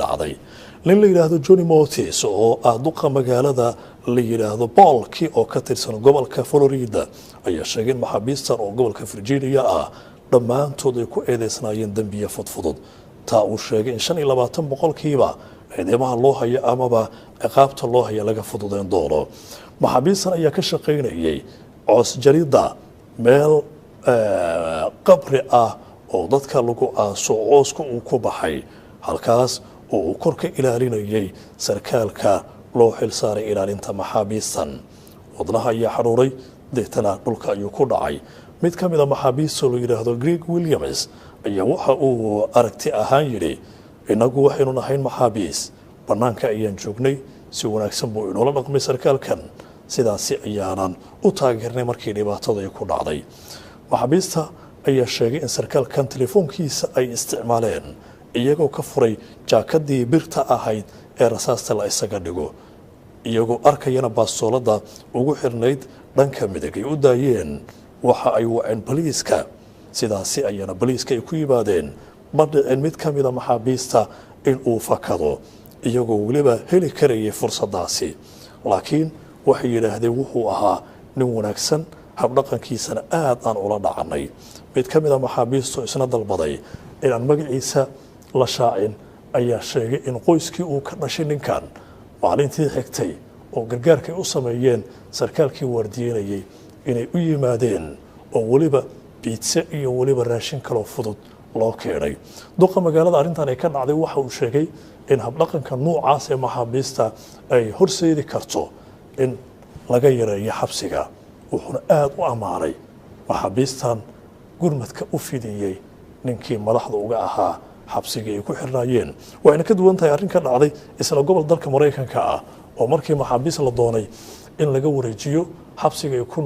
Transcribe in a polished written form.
dhacday nin la yiraahdo Johnny Motis oo duqa magaalada la yiraahdo Polk oo ka tirsan gobolka Florida ayaa sheegay in maxaabiistan oo gobolka Virginia dhammaantood ay ku eedeysnaayeen dambiyo fudfudud taa uu sheegay in 25% ciidamada loo hayo amaba ciqaabta loo hayo laga fududeyn doono maxaabiistan ayaa ka shaqeynayay coos jarida meel qabri oo dadka lagu aaso cooska uu ku baxay halkaas oo kor ka ilaalinayay sarkaalka loo xilsaaray ilaalinta maxaabiistan wadnaha ayaa xaruuray deetana dhulka ayuu ku dhacay mid ka mid ah maxaabiista loo yiraahdo Greg Williams ayaa waxa uu aragti ahaan yiri inagu waxaynu nahay maxaabiis banaanka ayaan joognay si wanaagsan buu inoo dhaqmay sarkaalkan sidaasi ayaanan u taageernay markii dhibaatada ay ku dhacday maxaabiista ayaa sheegay in sarkaalkan telefoonkiisa ay isticmaaleen iyagoo ka furay jaakadii birta ahayd ee rasaasta la isaga dhigo iyagoo arkayana baastoolada ugu xirnayd dhanka midig ay u daayeen waxa ay waceen booliiska sidaasi ayana booliiska ay ku yimaadeen ma dhicin mid ka mid ah maxaabiista in uu fakado iyagoo waliba heli karayay fursadaasi laakiin waxay yiraahdeen wuxuu ahaa nin wanaagsan habdhaqankiisana aad aan ula dhacanay mid ka mid ah maxaabiistu isna dalbaday in aan magaciisa la shaacin ayaa sheegay in qoyskii uu ka dhashay ninkan maalintii xigtay oo gargaarkay u sameeyeen sarkaalkii waardiyeynayay inay u yimaadeen oo waliba pizza iyo waliba raashin kale fudud loo keenay duqa magaalada arintan ay ka dhacday waxa uu sheegay in habdhaqanka noocaas ee maxaabiista ay horseedi karto in laga yareeyo xabsiga wuxuuna aad u amaanay maxaabiistan gurmadka u fidiyay ninkii madaxda uga ahaa xabsiga ay ku xirnaayeen waxayna ka duwan tahay arrin ka dhacday isla gobol dalka Mareykanka oo markii maxaabiis la doonay in laga wareejiyo xabsiga ay ku